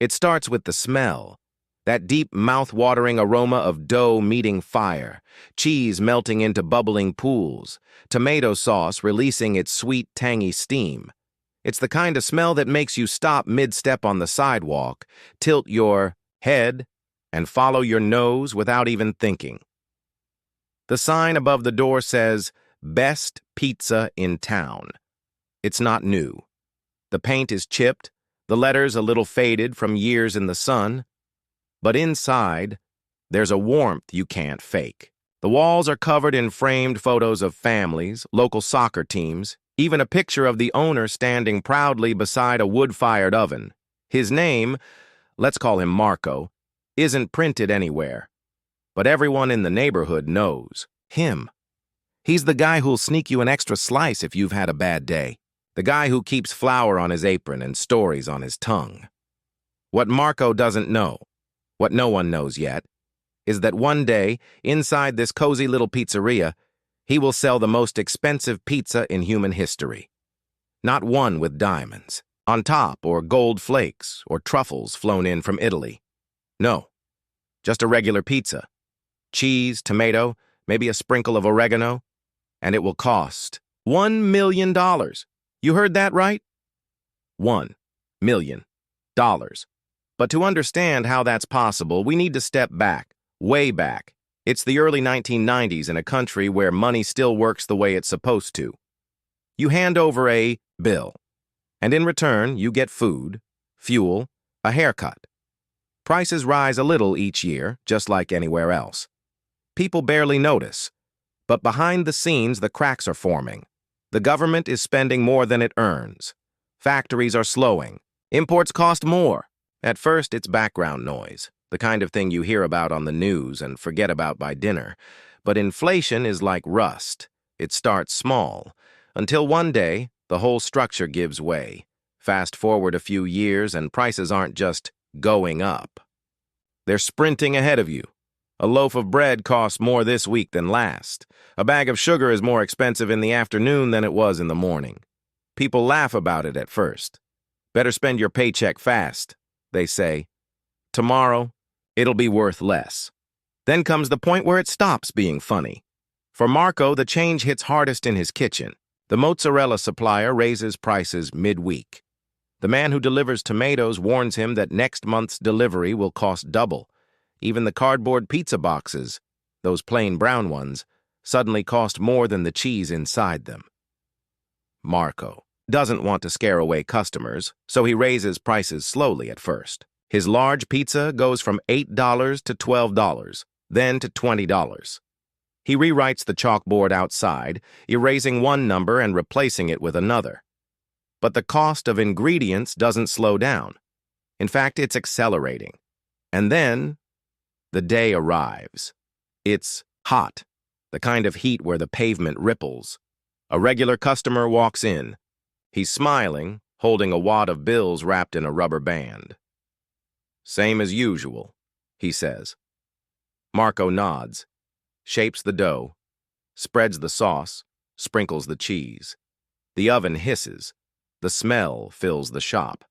It starts with the smell, that deep mouth-watering aroma of dough meeting fire, cheese melting into bubbling pools, tomato sauce releasing its sweet, tangy steam. It's the kind of smell that makes you stop mid-step on the sidewalk, tilt your head, and follow your nose without even thinking. The sign above the door says, "Best Pizza in Town." It's not new. The paint is chipped, the letters a little faded from years in the sun, but inside, there's a warmth you can't fake. The walls are covered in framed photos of families, local soccer teams, even a picture of the owner standing proudly beside a wood-fired oven. His name, let's call him Marco, isn't printed anywhere, but everyone in the neighborhood knows him. He's the guy who'll sneak you an extra slice if you've had a bad day. The guy who keeps flour on his apron and stories on his tongue. What Marco doesn't know, what no one knows yet, is that one day, inside this cozy little pizzeria, he will sell the most expensive pizza in human history. Not one with diamonds on top or gold flakes or truffles flown in from Italy. No, just a regular pizza. Cheese, tomato, maybe a sprinkle of oregano, and it will cost $1 million. You heard that right? $1 million. But to understand how that's possible, we need to step back, way back. It's the early 1990s in a country where money still works the way it's supposed to. You hand over a bill, and in return, you get food, fuel, a haircut. Prices rise a little each year, just like anywhere else. People barely notice, but behind the scenes, the cracks are forming. The government is spending more than it earns. Factories are slowing. Imports cost more. At first, it's background noise, the kind of thing you hear about on the news and forget about by dinner. But inflation is like rust. It starts small, until one day, the whole structure gives way. Fast forward a few years, and prices aren't just going up. They're sprinting ahead of you. A loaf of bread costs more this week than last. A bag of sugar is more expensive in the afternoon than it was in the morning. People laugh about it at first. Better spend your paycheck fast, they say. Tomorrow, it'll be worth less. Then comes the point where it stops being funny. For Marco, the change hits hardest in his kitchen. The mozzarella supplier raises prices midweek. The man who delivers tomatoes warns him that next month's delivery will cost double. Even the cardboard pizza boxes, those plain brown ones, suddenly cost more than the cheese inside them. Marco doesn't want to scare away customers, so he raises prices slowly at first. His large pizza goes from $8 to $12, then to $20. He rewrites the chalkboard outside, erasing one number and replacing it with another. But the cost of ingredients doesn't slow down. In fact, it's accelerating. And then the day arrives. It's hot, the kind of heat where the pavement ripples. A regular customer walks in. He's smiling, holding a wad of bills wrapped in a rubber band. "Same as usual," he says. Marco nods, shapes the dough, spreads the sauce, sprinkles the cheese. The oven hisses. The smell fills the shop.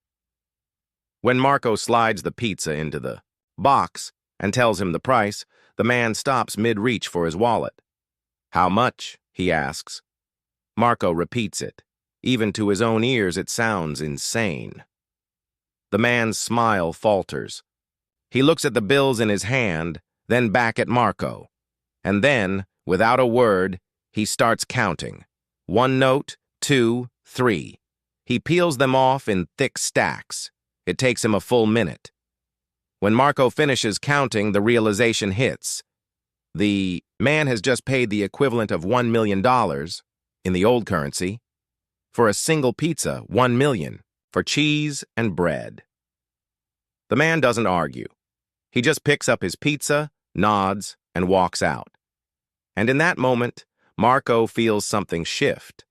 When Marco slides the pizza into the box and tells him the price, the man stops mid-reach for his wallet. "How much?" he asks. Marco repeats it. Even to his own ears, it sounds insane. The man's smile falters. He looks at the bills in his hand, then back at Marco. And then, without a word, he starts counting. 1 note, 2, 3. He peels them off in thick stacks. It takes him a full minute. When Marco finishes counting, the realization hits. The man has just paid the equivalent of $1 million, in the old currency, for a single pizza, $1 million, for cheese and bread. The man doesn't argue. He just picks up his pizza, nods, and walks out. And in that moment, Marco feels something shift.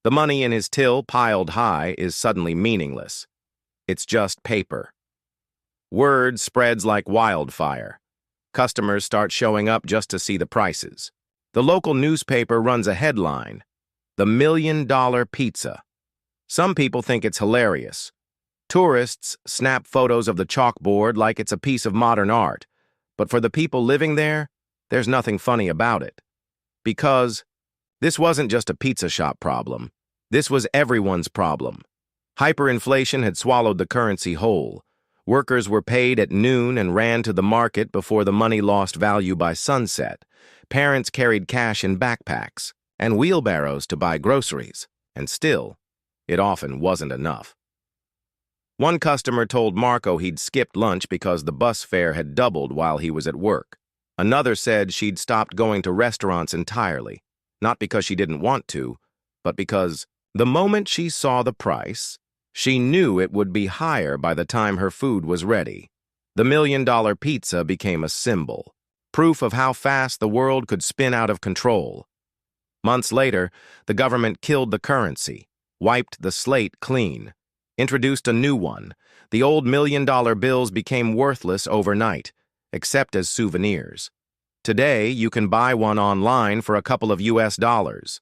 The money in his till, piled high, is suddenly meaningless. It's just paper. Word spreads like wildfire. Customers start showing up just to see the prices. The local newspaper runs a headline, "The $1 Million Pizza." Some people think it's hilarious. Tourists snap photos of the chalkboard like it's a piece of modern art, but for the people living there, there's nothing funny about it. Because this wasn't just a pizza shop problem. This was everyone's problem. Hyperinflation had swallowed the currency whole. Workers were paid at noon and ran to the market before the money lost value by sunset. Parents carried cash in backpacks and wheelbarrows to buy groceries, and still, it often wasn't enough. One customer told Marco he'd skipped lunch because the bus fare had doubled while he was at work. Another said she'd stopped going to restaurants entirely, not because she didn't want to, but because the moment she saw the price, she knew it would be higher by the time her food was ready. The $1 million pizza became a symbol, proof of how fast the world could spin out of control. Months later, the government killed the currency, wiped the slate clean, introduced a new one. The old $1 million bills became worthless overnight, except as souvenirs. Today, you can buy one online for a couple of US dollars.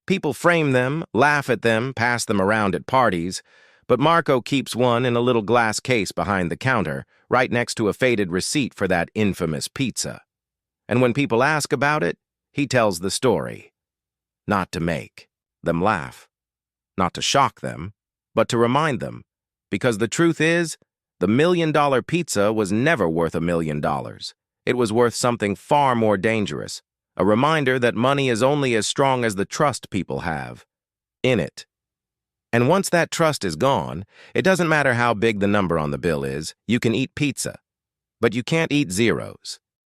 People frame them, laugh at them, pass them around at parties, but Marco keeps one in a little glass case behind the counter, right next to a faded receipt for that infamous pizza. And when people ask about it, he tells the story. Not to make them laugh, not to shock them, but to remind them, because the truth is, the $1 million pizza was never worth $1 million. It was worth something far more dangerous, a reminder that money is only as strong as the trust people have in it. And once that trust is gone, it doesn't matter how big the number on the bill is, you can eat pizza, but you can't eat zeros.